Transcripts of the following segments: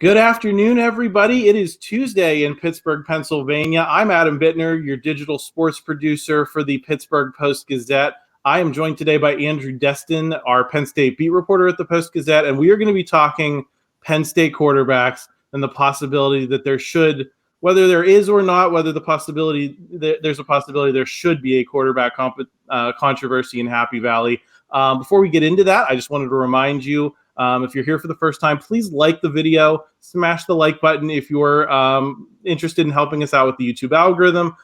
Good afternoon, everybody. It is Tuesday in Pittsburgh, Pennsylvania. I'm Adam Bittner, your digital sports producer for the Pittsburgh Post-Gazette. I am joined today by Andrew Destin, our Penn State beat reporter at the Post-Gazette, and we are going to be talking Penn State quarterbacks and the possibility that there should, whether there is or not, whether there's a possibility there should be a quarterback controversy in Happy Valley. Before we get into that, I just wanted to remind you, if you're here for the first time, please like the video, smash the like button if you're interested in helping us out with the YouTube algorithm.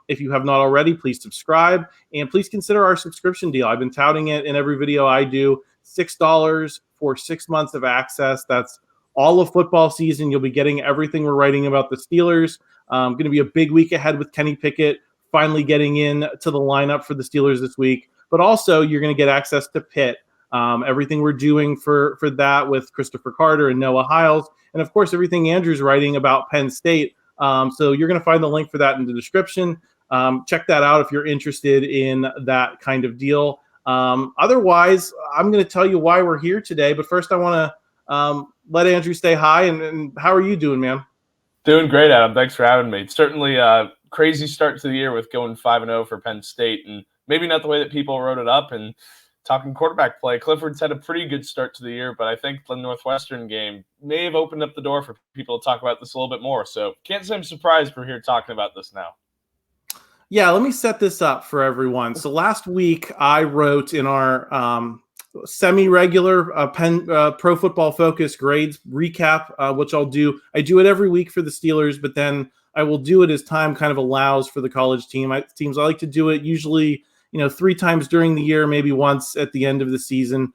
If you have not already, please subscribe, and please consider our subscription deal. I've been touting it in every video I do. $6 for 6 months of access. That's all of football season. You'll be getting everything we're writing about the Steelers. Going to be a big week ahead with Kenny Pickett finally getting in to the lineup for the Steelers this week. But also, you're going to get access to Pitt. Everything we're doing for that with Christopher Carter and Noah Hiles, and of course everything Andrew's writing about Penn State. So you're going to find the link for that in the description. Check that out if you're interested in that kind of deal. Otherwise, I'm going to tell you why we're here today. But first, I want to let Andrew say hi. And how are you doing, man? Doing great, Adam. Thanks for having me. It's certainly a crazy start to the year with going 5-0 for Penn State, and maybe not the way that people wrote it up. And talking quarterback play, Clifford's had a pretty good start to the year, but I think the Northwestern game may have opened up the door for people to talk about this a little bit more. So can't say I'm surprised we're here talking about this now. Yeah, let me set this up for everyone. So last week I wrote in our semi-regular Pro Football Focus grades recap, which I'll do. I do it every week for the Steelers, but then I will do it as time kind of allows for the college teams. I like to do it usually 3 times during the year, maybe once at the end of the season,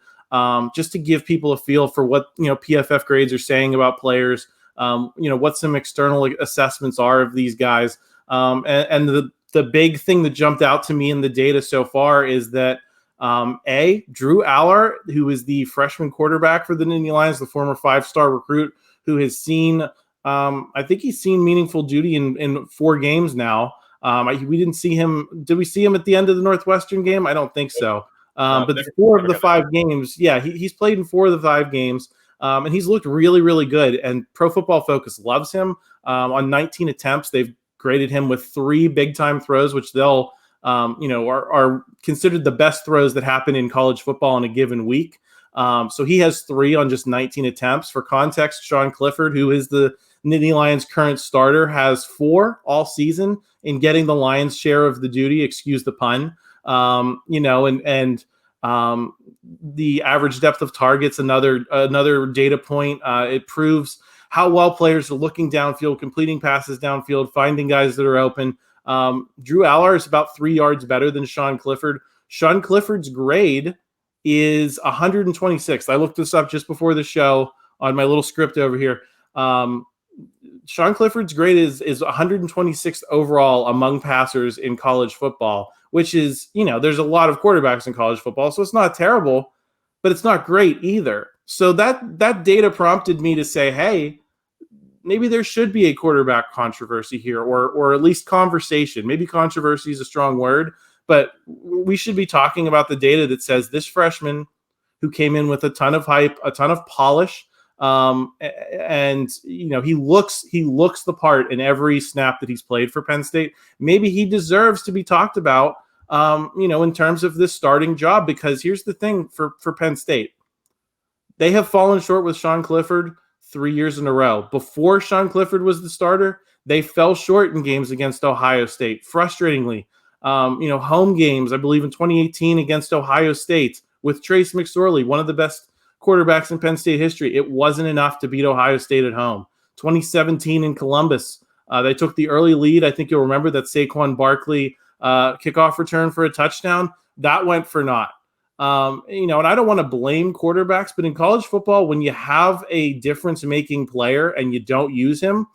just to give people a feel for what, PFF grades are saying about players, what some external assessments are of these guys. And the big thing that jumped out to me in the data so far is that, Drew Allar, who is the freshman quarterback for the Nittany Lions, the former 5-star recruit who has seen, I think he's seen meaningful duty in 4 games now. We didn't see him. Did we see him at the end of the Northwestern game? I don't think so. But 4 of the 5 games, he's played in 4 of the 5 games, and he's looked really, really good. And Pro Football Focus loves him. On 19 attempts, they've graded him with 3 big-time throws, which they'll, are considered the best throws that happen in college football in a given week. So he has 3 on just 19 attempts. For context, Sean Clifford, who is the Nittany Lions' current starter, has 4 all season in getting the Lions' share of the duty. Excuse the pun. The average depth of targets, another data point. It proves how well players are looking downfield, completing passes downfield, finding guys that are open. Drew Allar is about 3 yards better than Sean Clifford. Sean Clifford's grade is 126th. I looked this up just before the show on my little script over here. Sean Clifford's grade is 126th overall among passers in college football, which is, there's a lot of quarterbacks in college football, so it's not terrible, but it's not great either. So that data prompted me to say, hey, maybe there should be a quarterback controversy here, or at least conversation. Maybe controversy is a strong word, but we should be talking about the data that says this freshman who came in with a ton of hype, a ton of polish, and he looks the part in every snap that he's played for Penn State. Maybe he deserves to be talked about, in terms of this starting job, because here's the thing for Penn State. They have fallen short with Sean Clifford 3 years in a row. Before Sean Clifford was the starter, they fell short in games against Ohio State, frustratingly. Home games, I believe in 2018 against Ohio State with Trace McSorley, one of the best quarterbacks in Penn State history. It wasn't enough to beat Ohio State at home. 2017 in Columbus, they took the early lead. I think you'll remember that Saquon Barkley kickoff return for a touchdown. That went for naught. And I don't want to blame quarterbacks, but in college football, when you have a difference-making player and you don't use him,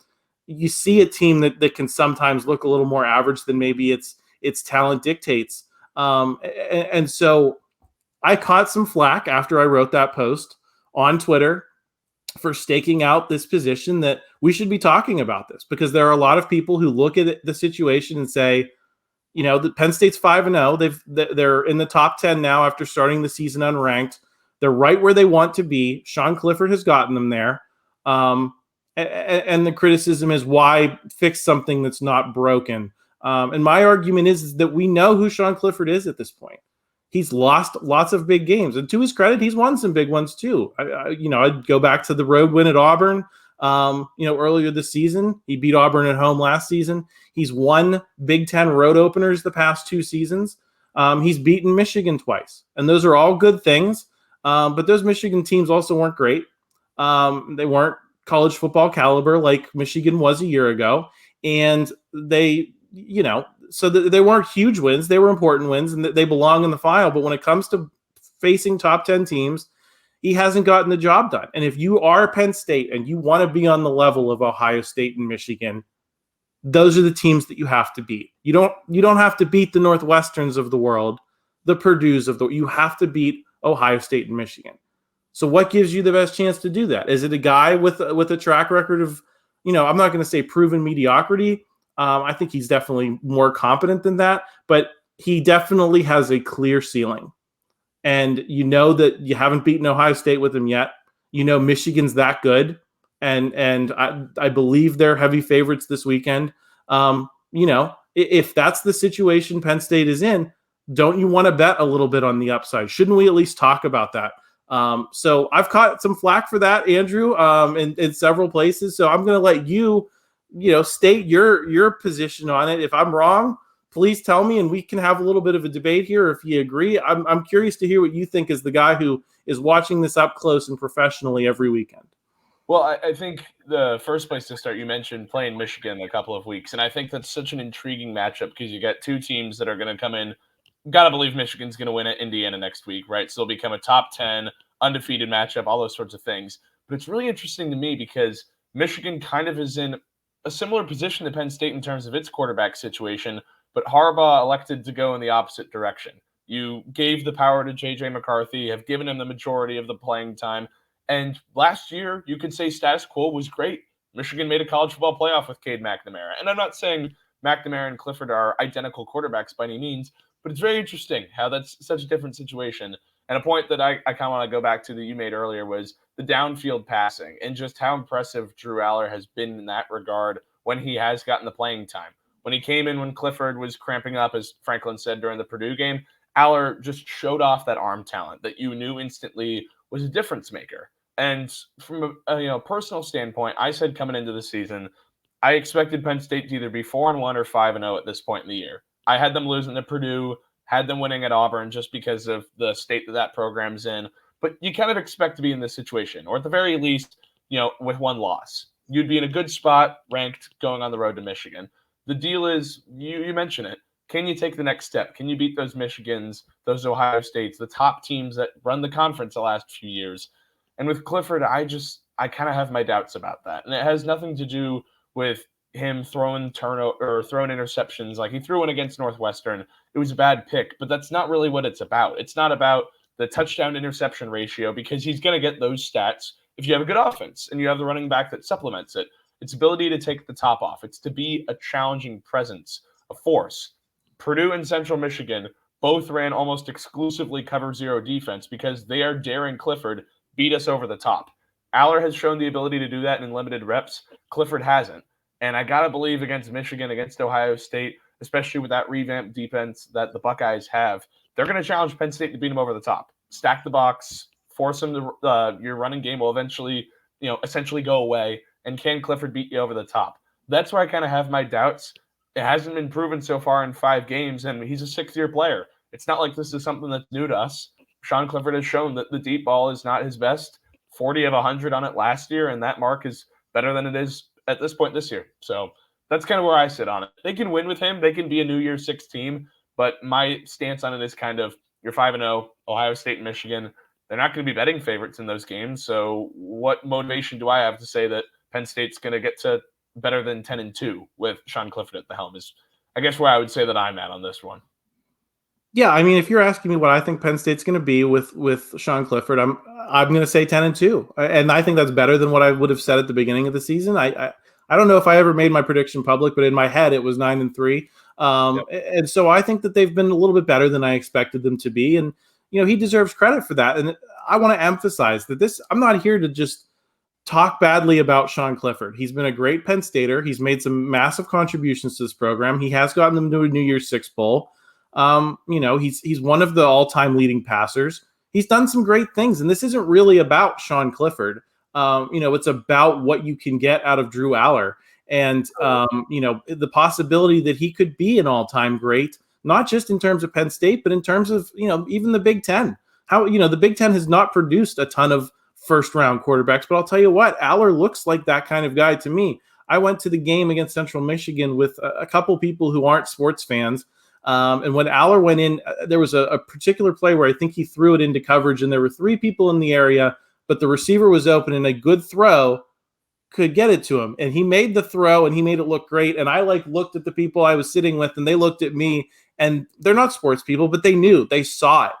you see a team that can sometimes look a little more average than maybe its talent dictates. And so I caught some flack after I wrote that post on Twitter for staking out this position that we should be talking about this, because there are a lot of people who look at the situation and say, the Penn State's 5-0. They're in the top 10 now after starting the season unranked. They're right where they want to be. Sean Clifford has gotten them there. And the criticism is why fix something that's not broken. And my argument is that we know who Sean Clifford is at this point. He's lost lots of big games, and to his credit, he's won some big ones too. I'd go back to the road win at Auburn. Earlier this season, he beat Auburn at home last season. He's won Big Ten road openers the past 2 seasons. He's beaten Michigan twice, and those are all good things. But those Michigan teams also weren't great. They weren't college football caliber like Michigan was a year ago, and they weren't huge wins. They were important wins, and they belong in the file. But when it comes to facing top 10 teams, he hasn't gotten the job done. And if you are Penn State and you want to be on the level of Ohio State and Michigan, those are the teams that you have to beat. You don't have to beat the Northwesterns of the world, the Purdues of the. You have to beat Ohio State and Michigan. So what gives you the best chance to do that? Is it a guy with a track record of, I'm not going to say proven mediocrity. I think he's definitely more competent than that, but he definitely has a clear ceiling. And you know that you haven't beaten Ohio State with him yet. Michigan's that good, and I believe they're heavy favorites this weekend. If that's the situation Penn State is in, don't you want to bet a little bit on the upside? Shouldn't we at least talk about that? So I've caught some flack for that, Andrew, in several places. So I'm going to let you, state your position on it. If I'm wrong, please tell me, and we can have a little bit of a debate here. If you agree, I'm curious to hear what you think as the guy who is watching this up close and professionally every weekend. Well, I think the first place to start, you mentioned playing Michigan in a couple of weeks, and I think that's such an intriguing matchup because you got 2 teams that are going to come in. Gotta believe Michigan's going to win at Indiana next week, right? So it'll become a top 10 undefeated matchup, all those sorts of things. But it's really interesting to me because Michigan kind of is in a similar position to Penn State in terms of its quarterback situation, but Harbaugh elected to go in the opposite direction. You gave the power to J.J. McCarthy, have given him the majority of the playing time. And last year, you could say status quo was great. Michigan made a college football playoff with Cade McNamara. And I'm not saying McNamara and Clifford are identical quarterbacks by any means, but it's very interesting how that's such a different situation. And a point that I kind of want to go back to that you made earlier was the downfield passing and just how impressive Drew Allar has been in that regard when he has gotten the playing time. When he came in when Clifford was cramping up, as Franklin said during the Purdue game, Allar just showed off that arm talent that you knew instantly was a difference maker. And from a personal standpoint, I said coming into the season, I expected Penn State to either be 4-1 or 5-0 at this point in the year. I had them losing to Purdue, had them winning at Auburn just because of the state that program's in. But you kind of expect to be in this situation, or at the very least, with 1 loss. You'd be in a good spot, ranked, going on the road to Michigan. The deal is, you mention it, can you take the next step? Can you beat those Michigans, those Ohio States, the top teams that run the conference the last few years? And with Clifford, I kind of have my doubts about that. And it has nothing to do with him throwing interceptions. Like he threw one against Northwestern. It was a bad pick, but that's not really what it's about. It's not about the touchdown interception ratio because he's going to get those stats if you have a good offense and you have the running back that supplements it. It's ability to take the top off. It's to be a challenging presence, a force. Purdue and Central Michigan both ran almost exclusively cover 0 defense because they are daring Clifford beat us over the top. Allar has shown the ability to do that in limited reps. Clifford hasn't. And I got to believe against Michigan, against Ohio State, especially with that revamped defense that the Buckeyes have, they're going to challenge Penn State to beat them over the top. Stack the box, force them to your running game will eventually, essentially go away. And can Clifford beat you over the top? That's where I kind of have my doubts. It hasn't been proven so far in 5 games, and he's a 6th-year player. It's not like this is something that's new to us. Sean Clifford has shown that the deep ball is not his best. 40 of 100 on it last year, and that mark is better than it is at this point this year. So that's kind of where I sit on it. They can win with him. They can be a New Year's 6 team, but my stance on it is kind of you're 5-0, Ohio State and Michigan. They're not going to be betting favorites in those games. So what motivation do I have to say that Penn State's going to get to better than 10-2 with Sean Clifford at the helm is, I guess, where I would say that I'm at on this one. Yeah, I mean, if you're asking me what I think Penn State's going to be with Sean Clifford, I'm going to say 10-2, and I think that's better than what I would have said at the beginning of the season. I don't know if I ever made my prediction public, but in my head it was 9-3, and so I think that they've been a little bit better than I expected them to be, and he deserves credit for that. And I want to emphasize that I'm not here to just talk badly about Sean Clifford. He's been a great Penn Stater. He's made some massive contributions to this program. He has gotten them to a New Year's Six bowl. He's one of the all-time leading passers. He's done some great things, and this isn't really about Sean Clifford. It's about what you can get out of Drew Allar, and the possibility that he could be an all-time great, not just in terms of Penn State, but in terms of even the Big Ten. The Big Ten has not produced a ton of first-round quarterbacks, but I'll tell you what, Allar looks like that kind of guy to me. I went to the game against Central Michigan with a couple people who aren't sports fans. And when Allar went in, there was a particular play where I think he threw it into coverage, and there were 3 people in the area, but the receiver was open, and a good throw could get it to him. And he made the throw, and he made it look great. And I looked at the people I was sitting with, and they looked at me, and they're not sports people, but they saw it.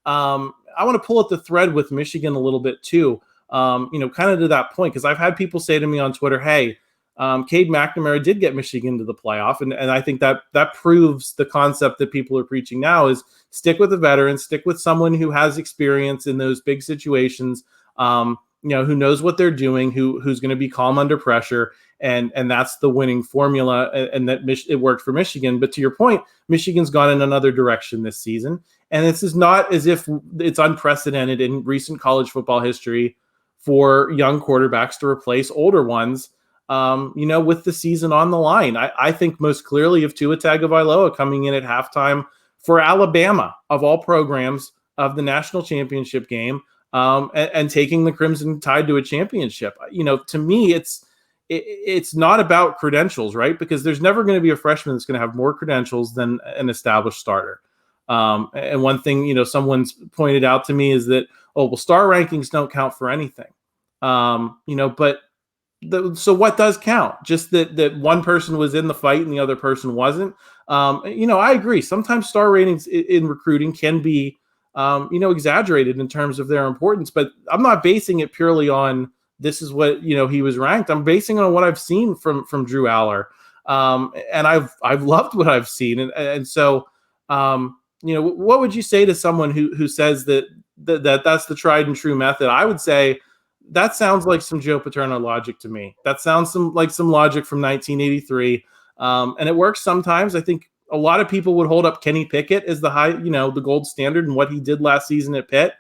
I want to pull at the thread with Michigan a little bit too, kind of to that point, because I've had people say to me on Twitter, hey, Cade McNamara did get Michigan to the playoff. And I think that proves the concept that people are preaching now is stick with a veteran, stick with someone who has experience in those big situations, who knows what they're doing, who's going to be calm under pressure. And that's the winning formula. And that it worked for Michigan. But to your point, Michigan's gone in another direction this season. And this is not as if it's unprecedented in recent college football history for young quarterbacks to replace older ones, with the season on the line. I think most clearly of Tua Tagovailoa coming in at halftime for Alabama, of all programs, of the national championship game, and taking the Crimson Tide to a championship. To me, it's not about credentials, right? Because there's never going to be a freshman that's going to have more credentials than an established starter. And one thing, someone's pointed out to me is that, star rankings don't count for anything. But so what does count? Just that one person was in the fight and the other person wasn't. I agree. Sometimes star ratings in recruiting can be, exaggerated in terms of their importance, but I'm not basing it purely on this is what, he was ranked. I'm basing it on what I've seen from Drew Allar. And I've loved what I've seen. And so, what would you say to someone who says that's the tried and true method? I would say that sounds like some Joe Paterno logic to me. That sounds like some logic from 1983. And it works sometimes. I think a lot of people would hold up Kenny Pickett as the gold standard and what he did last season at Pitt.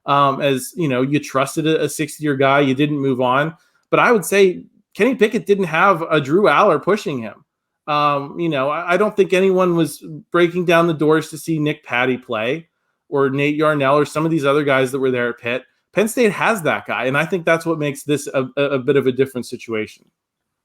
You trusted a 6-year guy, you didn't move on. But I would say Kenny Pickett didn't have a Drew Allar pushing him. I don't think anyone was breaking down the doors to see Nick Patty play or Nate Yarnell or some of these other guys that were there at Pitt. Penn State has that guy, and I think that's what makes this a bit of a different situation.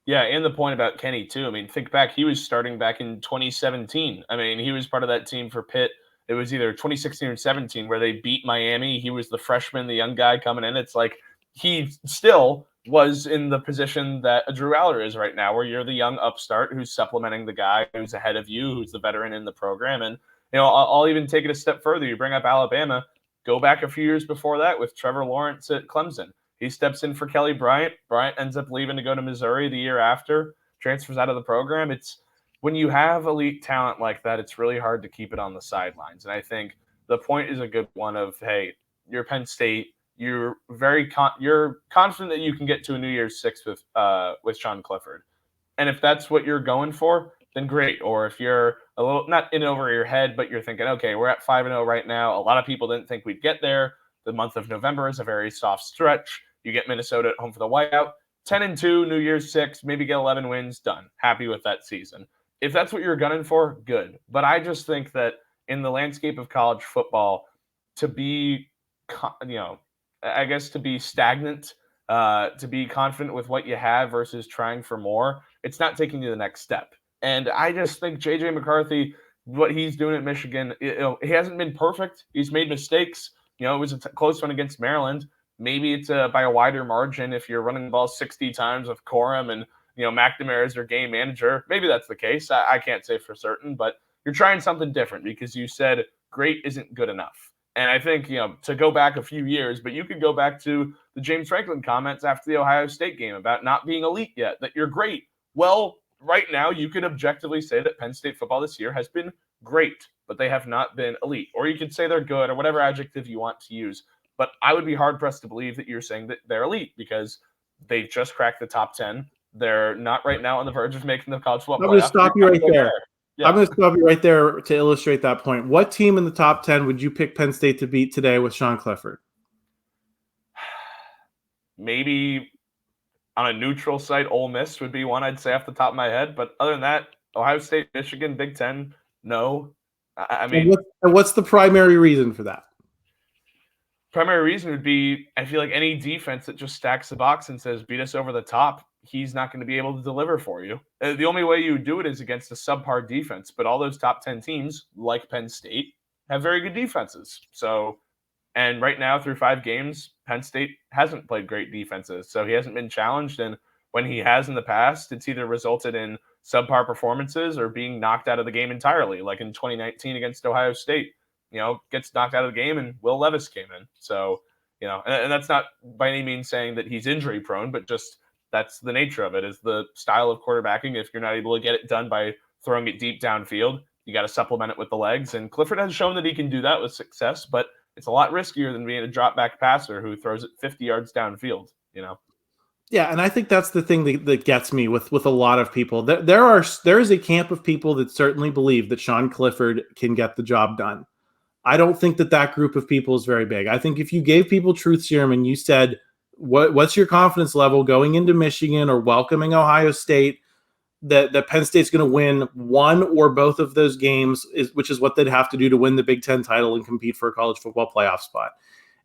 Yeah, and the point about Kenny, too. I mean, think back. He was starting back in 2017. I mean, he was part of that team for Pitt. It was either 2016 or 17 where they beat Miami. He was the freshman, the young guy coming in. It's like he still was in the position that a Drew Allar is right now, where you're the young upstart who's supplementing the guy who's ahead of you, who's the veteran in the program. And, I'll even take it a step further. You bring up Alabama. Go back a few years before that with Trevor Lawrence at Clemson. He steps in for Kelly Bryant. Bryant ends up leaving to go to Missouri the year after, transfers out of the program. It's when you have elite talent like that, it's really hard to keep it on the sidelines. And I think the point is a good one of, hey, you're Penn State. You're you're confident that you can get to a New Year's Six with Sean Clifford. And if that's what you're going for, then great. Or if you're a little not in over your head, but you're thinking, okay, we're at 5-0 right now. A lot of people didn't think we'd get there. The month of November is a very soft stretch. You get Minnesota at home for the whiteout. 10-2, New Year's Six, maybe get 11 wins, done. Happy with that season. If that's what you're gunning for, good. But I just think that in the landscape of college football, to be, to be stagnant, to be confident with what you have versus trying for more, it's not taking you the next step. And I just think J.J. McCarthy, what he's doing at Michigan, he hasn't been perfect. He's made mistakes. It was a close one against Maryland. Maybe it's by a wider margin if you're running the ball 60 times with Corum and, McNamara is your game manager. Maybe that's the case. I can't say for certain, but you're trying something different because you said great isn't good enough. And I think, to go back a few years, but you could go back to the James Franklin comments after the Ohio State game about not being elite yet, that you're great. Well, right now you could objectively say that Penn State football this year has been great, but they have not been elite. Or you could say they're good or whatever adjective you want to use. But I would be hard-pressed to believe that you're saying that they're elite because They've just cracked the top 10. They're not right now on the verge of making the college football I'm going to playoff. stop you right there. Yeah. I'm going to stop you right there to illustrate that point. What team in the top 10 would you pick Penn State to beat today with Sean Clifford? Maybe on a neutral site, Ole Miss would be one I'd say off the top of my head. But other than that, Ohio State, Michigan, Big Ten, no. I mean, what's the primary reason for that? Primary reason would be I feel like any defense that just stacks the box and says beat us over the top, he's not going to be able to deliver for you. The only way you do it is against a subpar defense. But all those top 10 teams, like Penn State, have very good defenses. So, and right now through 5 games, Penn State hasn't played great defenses. So he hasn't been challenged. And when he has in the past, it's either resulted in subpar performances or being knocked out of the game entirely, like in 2019 against Ohio State. Gets knocked out of the game and Will Levis came in. So, and that's not by any means saying that he's injury prone, but just that's the nature of it, is the style of quarterbacking. If you're not able to get it done by throwing it deep downfield, you got to supplement it with the legs. And Clifford has shown that he can do that with success, but it's a lot riskier than being a drop back passer who throws it 50 yards downfield, Yeah, and I think that's the thing that gets me with a lot of people. There is a camp of people that certainly believe that Sean Clifford can get the job done. I don't think that group of people is very big. I think if you gave people truth serum and you said, what's your confidence level going into Michigan or welcoming Ohio State, that Penn State's going to win one or both of those games, which is what they'd have to do to win the Big Ten title and compete for a college football playoff spot.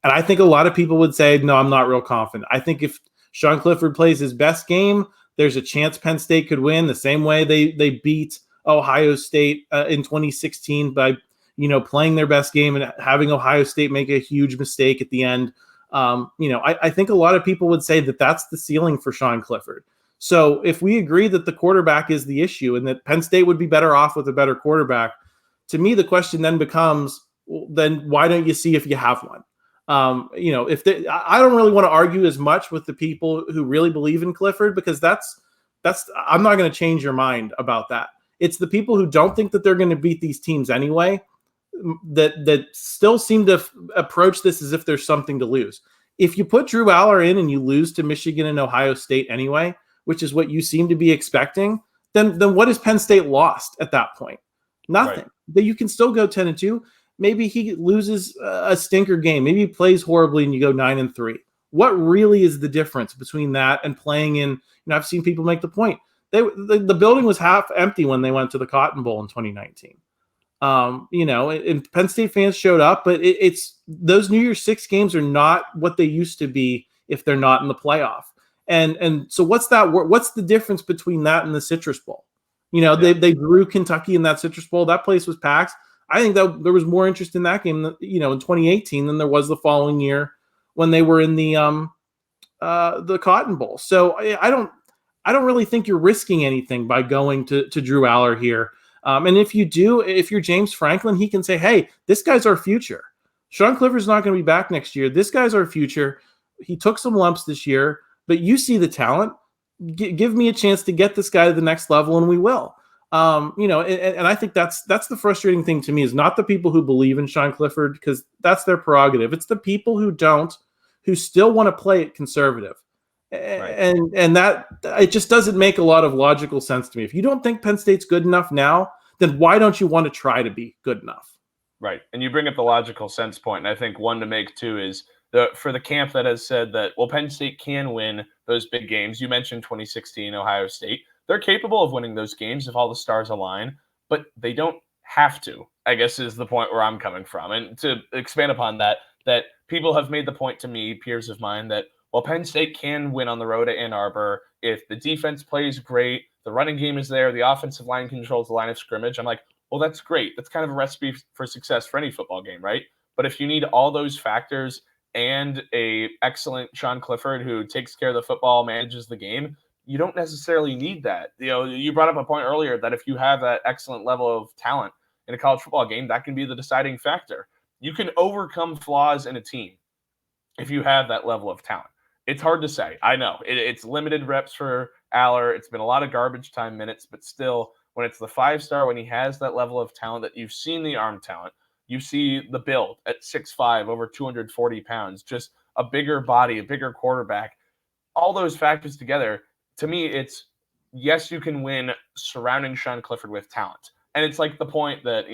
And I think a lot of people would say, no, I'm not real confident. I think if Sean Clifford plays his best game, there's a chance Penn State could win the same way they beat Ohio State in 2016 by playing their best game and having Ohio State make a huge mistake at the end. I think a lot of people would say that that's the ceiling for Sean Clifford. So if we agree that the quarterback is the issue and that Penn State would be better off with a better quarterback, to me, the question then becomes, then why don't you see if you have one? I don't really want to argue as much with the people who really believe in Clifford, because I'm not going to change your mind about that. It's the people who don't think that they're going to beat these teams anyway that still seem to approach this as if there's something to lose. If you put Drew Allar in and you lose to Michigan and Ohio State anyway, which is what you seem to be expecting, then what has Penn State lost at that point? Nothing. Right. You can still go 10-2. Maybe he loses a stinker game. Maybe he plays horribly and you go 9-3. What really is the difference between that and playing in? I've seen people make the point. The building was half empty when they went to the Cotton Bowl in 2019. And Penn State fans showed up, but it's those New Year's Six games are not what they used to be if they're not in the playoff. And so what's the difference between that and the Citrus Bowl? They drew Kentucky in that Citrus Bowl. That place was packed. I think that there was more interest in that game, in 2018 than there was the following year when they were in the Cotton Bowl. So I don't really think you're risking anything by going to Drew Allar here. And if you're James Franklin, he can say, hey, this guy's our future. Sean Clifford's not going to be back next year. This guy's our future. He took some lumps this year, but you see the talent. Give me a chance to get this guy to the next level, and we will. And I think that's the frustrating thing to me, is not the people who believe in Sean Clifford, because that's their prerogative. It's the people who don't, who still want to play it conservative. Right. And that it just doesn't make a lot of logical sense to me. If you don't think Penn State's good enough now, then why don't you want to try to be good enough? Right. And you bring up the logical sense point. And I think one to make too is for the camp that has said that, well, Penn State can win those big games. You mentioned 2016 Ohio State. They're capable of winning those games if all the stars align, but they don't have to, I guess, is the point where I'm coming from. And to expand upon that people have made the point to me, peers of mine, that, well, Penn State can win on the road at Ann Arbor if the defense plays great, the running game is there, the offensive line controls the line of scrimmage. I'm like, well, that's great. That's kind of a recipe for success for any football game, right? But if you need all those factors and a excellent Sean Clifford who takes care of the football, manages the game, you don't necessarily need that. You brought up a point earlier that if you have that excellent level of talent in a college football game, that can be the deciding factor. You can overcome flaws in a team if you have that level of talent. It's hard to say. I know. It's limited reps for Allar. It's been a lot of garbage time minutes, but still, when it's the 5-star, when he has that level of talent, that you've seen the arm talent, you see the build at 6'5", over 240 pounds, just a bigger body, a bigger quarterback. all those factors together, to me, it's yes, you can win surrounding Sean Clifford with talent. And it's like the point that,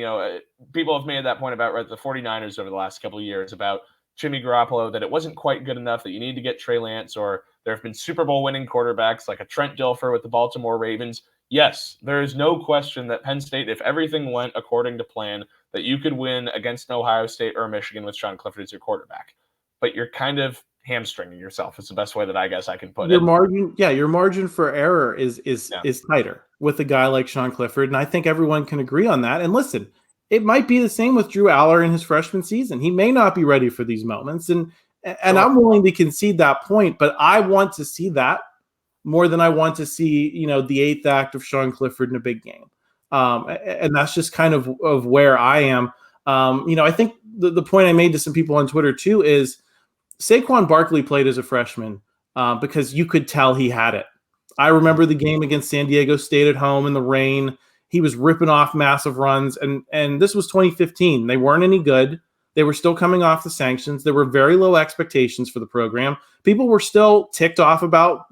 people have made that point about the 49ers over the last couple of years about Jimmy Garoppolo, that it wasn't quite good enough, that you need to get Trey Lance, or there have been Super Bowl winning quarterbacks like a Trent Dilfer with the Baltimore Ravens. Yes, there is no question that Penn State, if everything went according to plan, that you could win against Ohio State or Michigan with Sean Clifford as your quarterback. But you're kind of hamstringing yourself. It's the best way that I guess I can put your it. Your margin for error is tighter with a guy like Sean Clifford, and I think everyone can agree on that. And listen, it might be the same with Drew Allar in his freshman season. He may not be ready for these moments, and sure. I'm willing to concede that point, but I want to see that more than I want to see, the eighth act of Sean Clifford in a big game. And that's just kind of where I am. I think the point I made to some people on Twitter too is Saquon Barkley played as a freshman because you could tell he had it. I remember the game against San Diego State at home in the rain. He was ripping off massive runs, and this was 2015. They weren't any good. They were still coming off the sanctions. There were very low expectations for the program. People were still ticked off about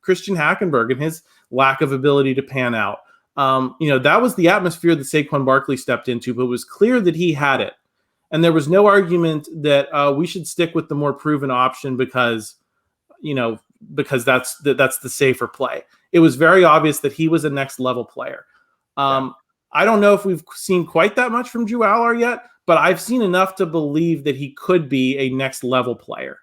Christian Hackenberg and his lack of ability to pan out. That was the atmosphere that Saquon Barkley stepped into, but it was clear that he had it. And there was no argument that we should stick with the more proven option because that's the safer play. It was very obvious that he was a next level player. I don't know if we've seen quite that much from Drew Allar yet, but I've seen enough to believe that he could be a next level player.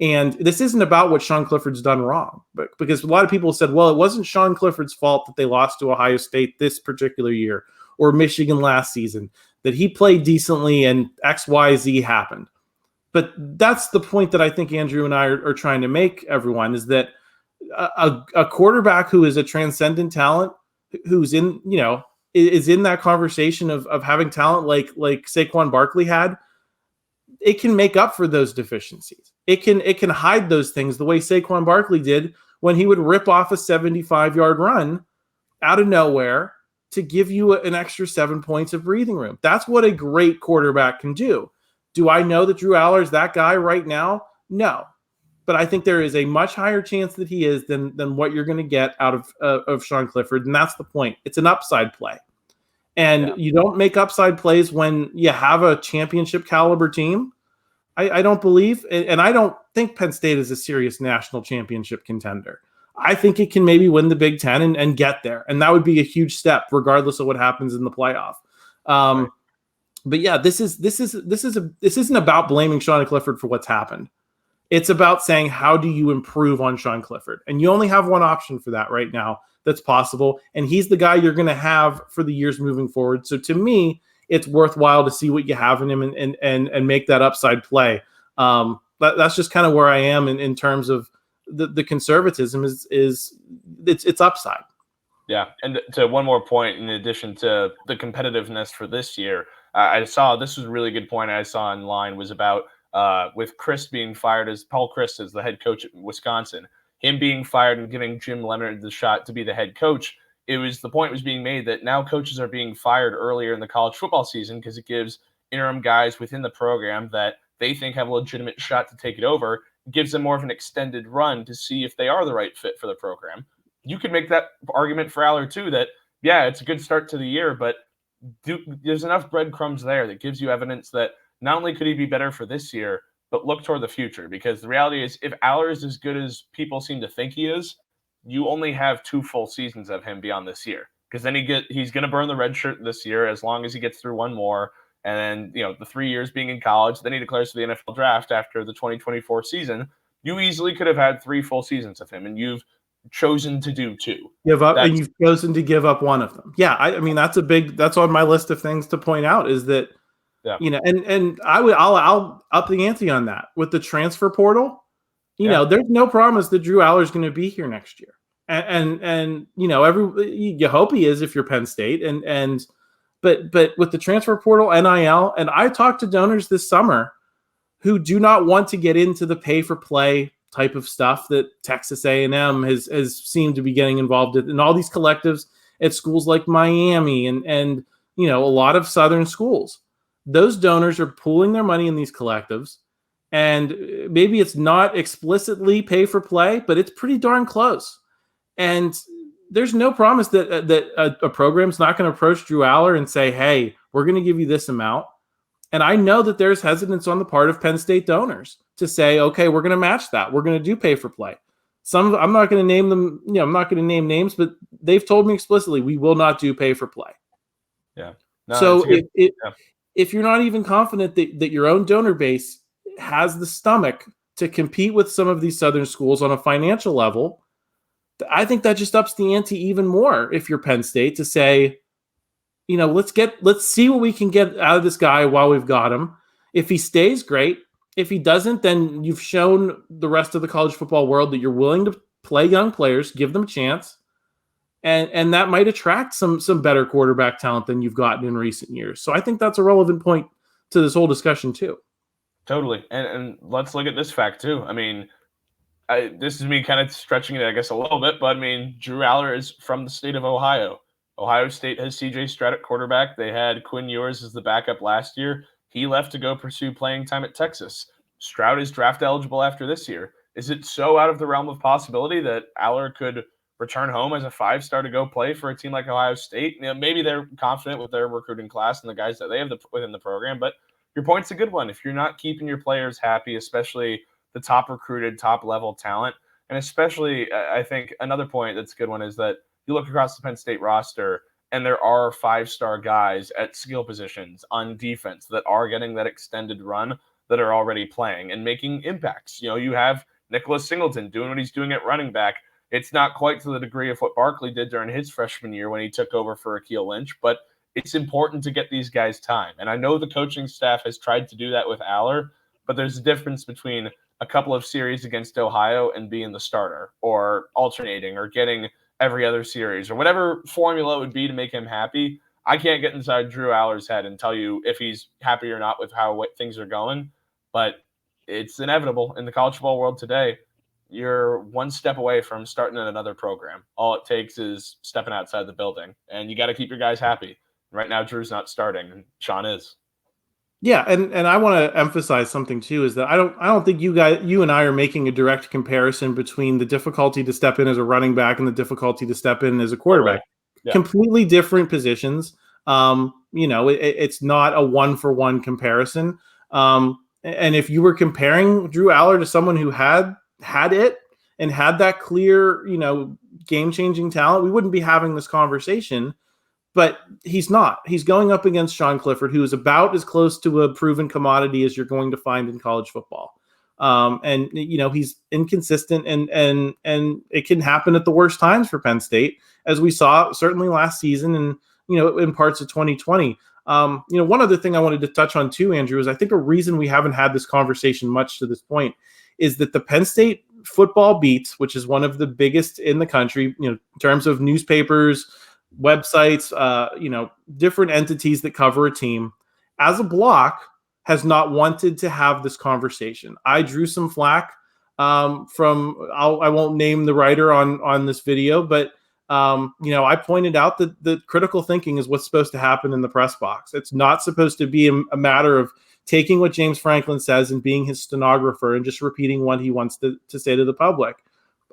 And this isn't about what Sean Clifford's done wrong, but because a lot of people said, well, it wasn't Sean Clifford's fault that they lost to Ohio State this particular year or Michigan last season, that he played decently and X, Y, Z happened. But that's the point that I think Andrew and I are trying to make, everyone, is that a quarterback who is a transcendent talent, who's in, is in that conversation of having talent like Saquon Barkley had, it can make up for those deficiencies. It can hide those things the way Saquon Barkley did when he would rip off a 75-yard run out of nowhere to give you an extra 7 points of breathing room. That's what a great quarterback can do. Do I know that Drew Allar is that guy right now? No. But I think there is a much higher chance that he is than what you're going to get out of Sean Clifford, and that's the point. It's an upside play. And you don't make upside plays when you have a championship caliber team. I don't believe, and I don't think Penn State is a serious national championship contender. I think it can maybe win the Big Ten and get there, and that would be a huge step, regardless of what happens in the playoff. Right. But yeah, this isn't about blaming Sean Clifford for what's happened. It's about saying, how do you improve on Sean Clifford? And you only have one option for that right now that's possible, and he's the guy you're going to have for the years moving forward. So to me, it's worthwhile to see what you have in him and make that upside play. That's just kind of where I am in terms of the conservatism is it's upside. Yeah, and to one more point, in addition to the competitiveness for this year, I saw this was a really good point I saw online was about with Chris being fired as Paul Chris as the head coach at Wisconsin, him being fired and giving Jim Leonard the shot to be the head coach. The point was being made that now coaches are being fired earlier in the college football season because it gives interim guys within the program that they think have a legitimate shot to take it over, gives them more of an extended run to see if they are the right fit for the program. You could make that argument for Allar too, that, yeah, it's a good start to the year, but there's enough breadcrumbs there that gives you evidence that not only could he be better for this year, but look toward the future. Because the reality is, if Allar is as good as people seem to think he is, you only have 2 full seasons of him beyond this year. Because then he's going to burn the red shirt this year as long as he gets through one more. And then, the 3 years being in college, then he declares for the NFL draft after the 2024 season. You easily could have had 3 full seasons of him, and you've chosen to do 2. And you've chosen to give up one of them. Yeah, I mean that's on my list of things to point out is that, and I'll up the ante on that with the transfer portal. There's no promise that Drew Allar is going to be here next year, and you hope he is if you're Penn State, but with the transfer portal, NIL, and I talked to donors this summer who do not want to get into the pay for play type of stuff that Texas A&M has seemed to be getting involved in, and all these collectives at schools like Miami and a lot of Southern schools. Those donors are pooling their money in these collectives And maybe it's not explicitly pay for play, but it's pretty darn close. And there's no promise that a program's not going to approach Drew Allar and say, hey, we're going to give you this amount. And I know that there's hesitance on the part of Penn State donors to say, okay, we're going to match that. We're going to do pay for play. I'm not going to name them, I'm not going to name names, but they've told me explicitly, we will not do pay for play. Yeah. No, so if you're not even confident that your own donor base has the stomach to compete with some of these Southern schools on a financial level, I think that just ups the ante even more if you're Penn State to say, let's see what we can get out of this guy while we've got him. If he stays, great. If he doesn't, then you've shown the rest of the college football world that you're willing to play young players, give them a chance, and that might attract some better quarterback talent than you've gotten in recent years. So I think that's a relevant point to this whole discussion too. Totally. And let's look at this fact too. I mean, this is me kind of stretching it, I guess, a little bit, but I mean, Drew Allar is from the state of Ohio. Ohio State has C.J. Stroud at quarterback. They had Quinn Ewers as the backup last year. He left to go pursue playing time at Texas. Stroud is draft eligible after this year. Is it so out of the realm of possibility that Allar could return home as a 5-star to go play for a team like Ohio State? Maybe they're confident with their recruiting class and the guys that they have within the program, but your point's a good one. If you're not keeping your players happy, especially the top recruited, top level talent, and especially I think another point that's a good one is that you look across the Penn State roster and there are 5-star guys at skill positions on defense that are getting that extended run that are already playing and making impacts. You have Nicholas Singleton doing what he's doing at running back. It's not quite to the degree of what Barkley did during his freshman year when he took over for Akeel Lynch, but it's important to get these guys time. And I know the coaching staff has tried to do that with Allar, but there's a difference between a couple of series against Ohio and being the starter or alternating or getting every other series or whatever formula it would be to make him happy. I can't get inside Drew Allar's head and tell you if he's happy or not with how things are going, but it's inevitable in the college football world today. You're one step away from starting in another program. All it takes is stepping outside the building, and you got to keep your guys happy. Right now, Drew's not starting, and Sean is. Yeah, and I want to emphasize something too, is that I don't think you and I are making a direct comparison between the difficulty to step in as a running back and the difficulty to step in as a quarterback. Yeah. Completely different positions. It's not a 1-for-1 comparison. And if you were comparing Drew Allar to someone who had it and had that clear, game-changing talent, we wouldn't be having this conversation. But he's not. He's going up against Sean Clifford, who is about as close to a proven commodity as you're going to find in college football. And he's inconsistent, and it can happen at the worst times for Penn State, as we saw certainly last season and in parts of 2020. One other thing I wanted to touch on too, Andrew, is I think a reason we haven't had this conversation much to this point is that the Penn State football beat, which is one of the biggest in the country, in terms of newspapers, websites, different entities that cover a team, as a block, has not wanted to have this conversation. I drew some flack from I won't name the writer on this video, but I pointed out that the critical thinking is what's supposed to happen in the press box. It's not supposed to be a matter of taking what James Franklin says and being his stenographer and just repeating what he wants to say to the public.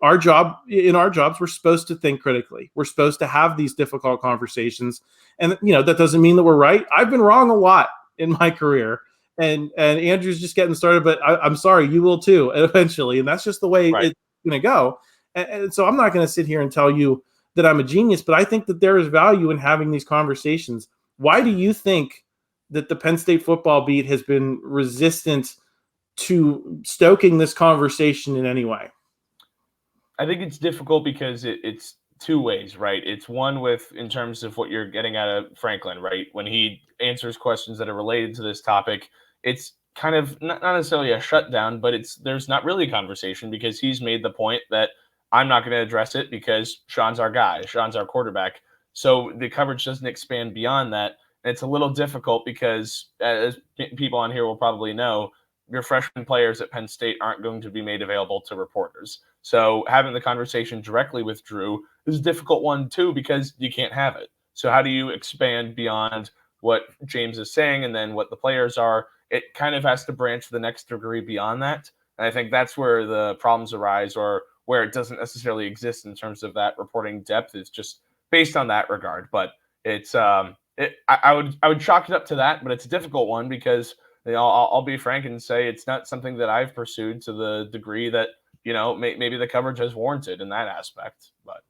In our jobs, we're supposed to think critically. We're supposed to have these difficult conversations. And, that doesn't mean that we're right. I've been wrong a lot in my career. And Andrew's just getting started, but I'm sorry, you will too, eventually. And that's just the way it's going to go. And so I'm not going to sit here and tell you that I'm a genius, but I think that there is value in having these conversations. Why do you think that the Penn State football beat has been resistant to stoking this conversation in any way? I think it's difficult because it's two ways, right? It's one in terms of what you're getting out of Franklin, right? When he answers questions that are related to this topic, it's kind of not necessarily a shutdown, but there's not really a conversation because he's made the point that I'm not going to address it because Sean's our guy, Sean's our quarterback. So the coverage doesn't expand beyond that. And it's a little difficult because, as people on here will probably know, your freshman players at Penn State aren't going to be made available to reporters. So having the conversation directly with Drew is a difficult one too, because you can't have it. So how do you expand beyond what James is saying and then what the players are. It kind of has to branch the next degree beyond that. And I think that's where the problems arise, or where it doesn't necessarily exist in terms of that reporting depth. Is just based on that regard. But it's I would chalk it up to that, but it's a difficult one because I'll be frank and say it's not something that I've pursued to the degree that maybe the coverage has warranted in that aspect. But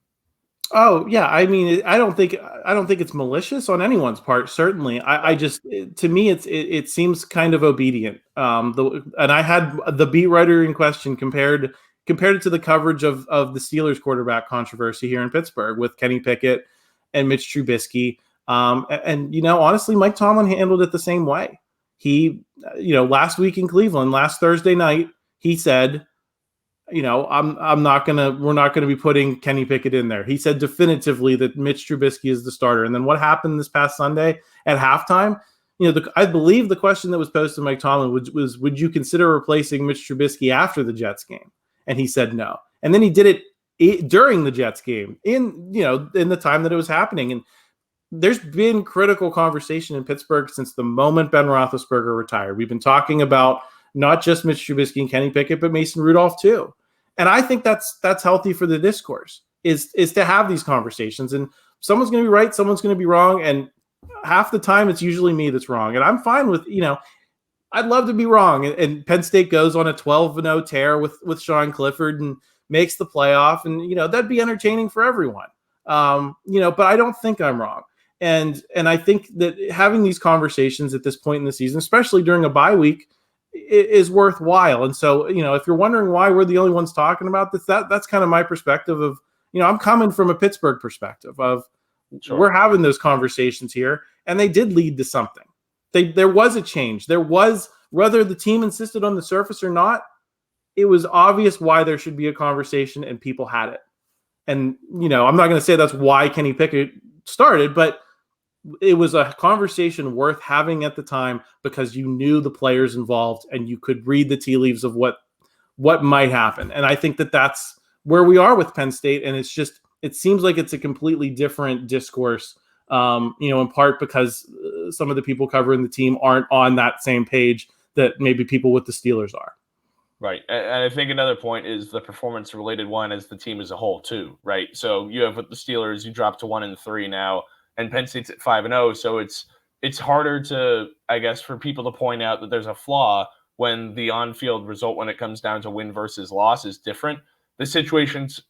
oh yeah, I mean, I don't think it's malicious on anyone's part. Certainly, I just to me it seems kind of obedient. And I had the beat writer in question compared it to the coverage of the Steelers quarterback controversy here in Pittsburgh with Kenny Pickett and Mitch Trubisky. And honestly, Mike Tomlin handled it the same way. He, last week in Cleveland, last Thursday night, he said, we're not gonna be putting Kenny Pickett in there. He said definitively that Mitch Trubisky is the starter. And then what happened this past Sunday at halftime? I believe the question that was posed to Mike Tomlin was would you consider replacing Mitch Trubisky after the Jets game? And he said no. And then he did it during the Jets game in the time that it was happening. And there's been critical conversation in Pittsburgh since the moment Ben Roethlisberger retired. We've been talking about not just Mitch Trubisky and Kenny Pickett, but Mason Rudolph too. And I think that's healthy for the discourse is to have these conversations. And someone's going to be right, someone's going to be wrong, and half the time it's usually me that's wrong. And I'm fine with I'd love to be wrong. And Penn State goes on a 12-0 tear with Sean Clifford and makes the playoff, and that'd be entertaining for everyone. But I don't think I'm wrong. And I think that having these conversations at this point in the season, especially during a bye week, is worthwhile. And so, if you're wondering why we're the only ones talking about this, that's kind of my perspective of, I'm coming from a Pittsburgh perspective of sure. We're having those conversations here, and they did lead to something. There was a change. There was, whether the team insisted on the surface or not, it was obvious why there should be a conversation, and people had it. And, I'm not going to say that's why Kenny Pickett started, but it was a conversation worth having at the time because you knew the players involved and you could read the tea leaves of what might happen. And I think that that's where we are with Penn State. And it seems like it's a completely different discourse, in part because some of the people covering the team aren't on that same page that maybe people with the Steelers are. Right. And I think another point is the performance related one as the team as a whole too, right? So you have with the Steelers, you dropped to 1-3 now, and Penn State's at 5-0. So it's harder to, I guess, for people to point out that there's a flaw when the on-field result, when it comes down to win versus loss, is different. The situations,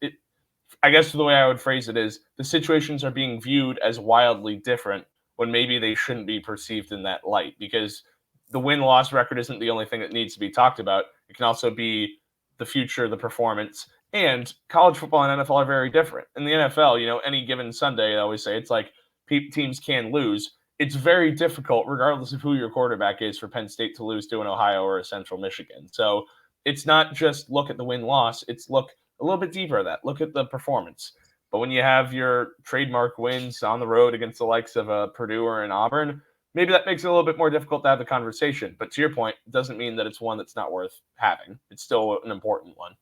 I guess the way I would phrase it is the situations are being viewed as wildly different when maybe they shouldn't be perceived in that light, because the win-loss record isn't the only thing that needs to be talked about. It can also be the future, the performance, and college football and NFL are very different. In the NFL, any given Sunday, I always say it's like teams can lose. It's very difficult, regardless of who your quarterback is, for Penn State to lose to an Ohio or a Central Michigan. So it's not just look at the win-loss. It's look a little bit deeper at that. Look at the performance. But when you have your trademark wins on the road against the likes of Purdue or an Auburn, maybe that makes it a little bit more difficult to have the conversation. But to your point, it doesn't mean that it's one that's not worth having. It's still an important one.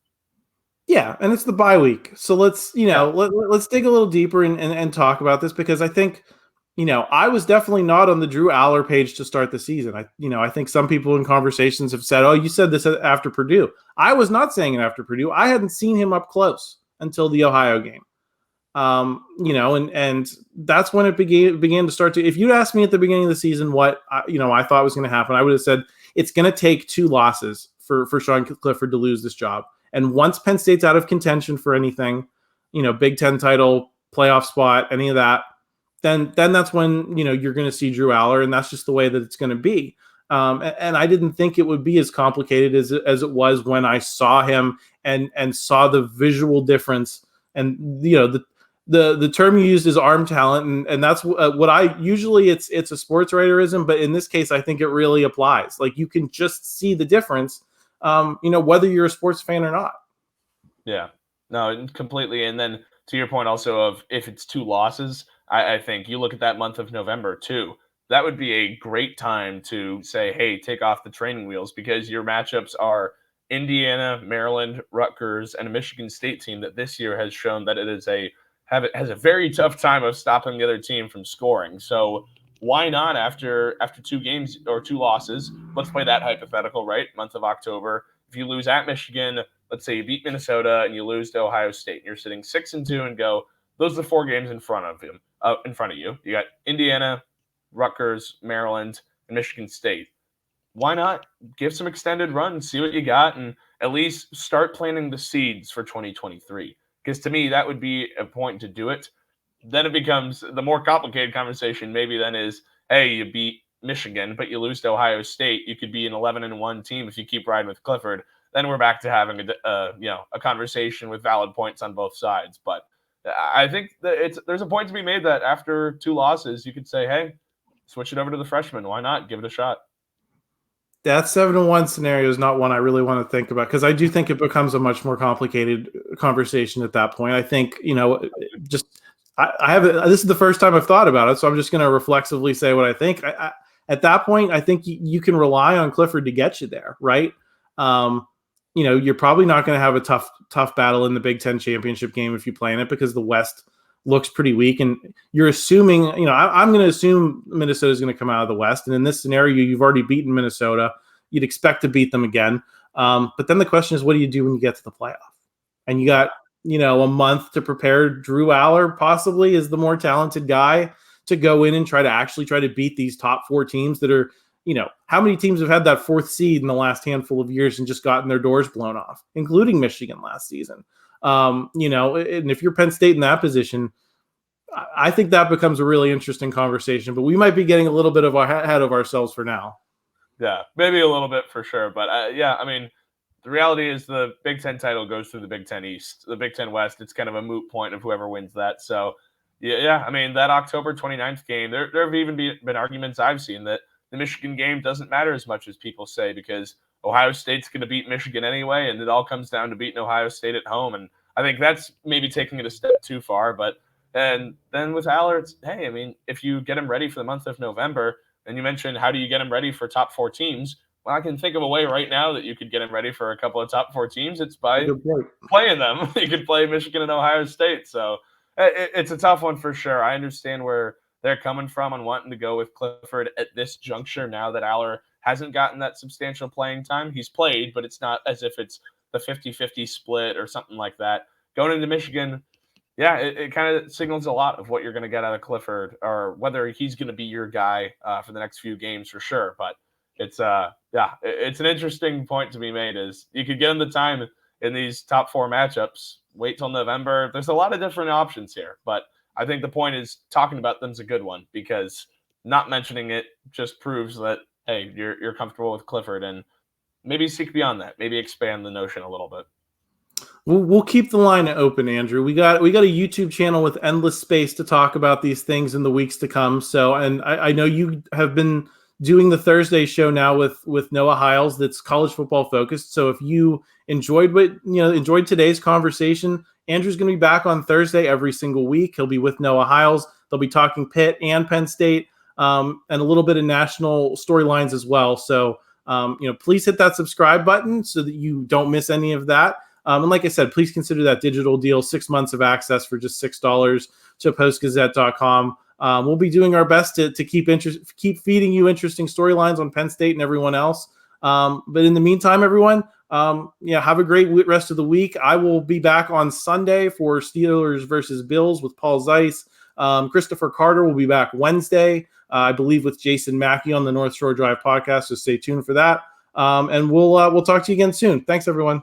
Yeah, and it's the bye week. So let's dig a little deeper and talk about this, because I think, I was definitely not on the Drew Allar page to start the season. I think some people in conversations have said, oh, you said this after Purdue. I was not saying it after Purdue. I hadn't seen him up close until the Ohio game. And that's when it began to start to, if you'd asked me at the beginning of the season what, I thought was going to happen, I would have said it's going to take 2 losses for Sean Clifford to lose this job. And once Penn State's out of contention for anything, Big Ten title, playoff spot, any of that, then that's when, you're going to see Drew Allar, and that's just the way that it's going to be. And I didn't think it would be as complicated as it was when I saw him and saw the visual difference. And, the term you used is arm talent. And that's what I usually, it's a sports writerism, but in this case, I think it really applies. Like, you can just see the difference, whether you're a sports fan or not. Yeah, no, completely. And then to your point also of if it's 2 losses, I think you look at that month of November too. That would be a great time to say, hey, take off the training wheels, because your matchups are Indiana, Maryland, Rutgers, and a Michigan State team that this year has shown that it has a very tough time of stopping the other team from scoring. So why not after 2 games or 2 losses? Let's play that hypothetical, right? Month of October. If you lose at Michigan, let's say you beat Minnesota and you lose to Ohio State, and you're sitting 6-2 and go, those are the 4 games in front of you. You got Indiana, Rutgers, Maryland, and Michigan State. Why not give some extended run, see what you got, and at least start planting the seeds for 2023? Because to me, that would be a point to do it. Then it becomes the more complicated conversation. Maybe then is, hey, you beat Michigan, but you lose to Ohio State. You could be an 11-1 team if you keep riding with Clifford. Then we're back to having a conversation with valid points on both sides. But I think that there's a point to be made that after 2 losses, you could say, hey, switch it over to the freshman. Why not? Give it a shot. That 7-1 scenario is not one I really want to think about, because I do think it becomes a much more complicated conversation at that point. I think, this is the first time I've thought about it, so I'm just going to reflexively say what I think. At that point, I think you can rely on Clifford to get you there, right? You're probably not going to have a tough battle in the Big Ten championship game if you play in it, because the West looks pretty weak, and you're assuming, I'm going to assume Minnesota is going to come out of the West, and in this scenario, you've already beaten Minnesota. You'd expect to beat them again, but then the question is, what do you do when you get to the playoff? And you got a month to prepare. Drew Allar possibly is the more talented guy to go in and try to beat these top 4 teams that are, how many teams have had that 4th seed in the last handful of years and just gotten their doors blown off, including Michigan last season. And if you're Penn State in that position, I think that becomes a really interesting conversation, but we might be getting a little bit ahead of ourselves for now. Yeah, maybe a little bit for sure. But the reality is the Big Ten title goes through the Big Ten East. The Big Ten West, it's kind of a moot point of whoever wins that. So, that October 29th game, there have even been arguments I've seen that the Michigan game doesn't matter as much as people say, because Ohio State's going to beat Michigan anyway, and it all comes down to beating Ohio State at home. And I think that's maybe taking it a step too far. And then with Allar, it's, hey, if you get him ready for the month of November, and you mentioned how do you get him ready for top 4 teams, well, I can think of a way right now that you could get him ready for a couple of top 4 teams. It's by playing them. You could play Michigan and Ohio State. So it's a tough one for sure. I understand where they're coming from on wanting to go with Clifford at this juncture now that Allar hasn't gotten that substantial playing time. He's played, but it's not as if it's the 50-50 split or something like that. Going into Michigan, it kind of signals a lot of what you're going to get out of Clifford, or whether he's going to be your guy for the next few games for sure. But it's an interesting point to be made, is you could get him the time in these top 4 matchups, wait till November. There's a lot of different options here, but I think the point is talking about them is a good one, because not mentioning it just proves that, hey, you're comfortable with Clifford, and maybe seek beyond that, maybe expand the notion a little bit. We'll keep the line open, Andrew. We got a YouTube channel with endless space to talk about these things in the weeks to come. So, and I know you have been doing the Thursday show now with Noah Hiles that's college football focused. So if you enjoyed today's conversation, Andrew's going to be back on Thursday every single week. He'll be with Noah Hiles. They'll be talking Pitt and Penn State, and a little bit of national storylines as well. So, please hit that subscribe button so that you don't miss any of that. And like I said, please consider that digital deal, 6 months of access for just $6 to postgazette.com. We'll be doing our best to keep feeding you interesting storylines on Penn State and everyone else. But in the meantime, everyone, have a great rest of the week. I will be back on Sunday for Steelers versus Bills with Paul Zeiss. Christopher Carter will be back Wednesday, I believe, with Jason Mackey on the North Shore Drive podcast. So stay tuned for that. And we'll talk to you again soon. Thanks, everyone.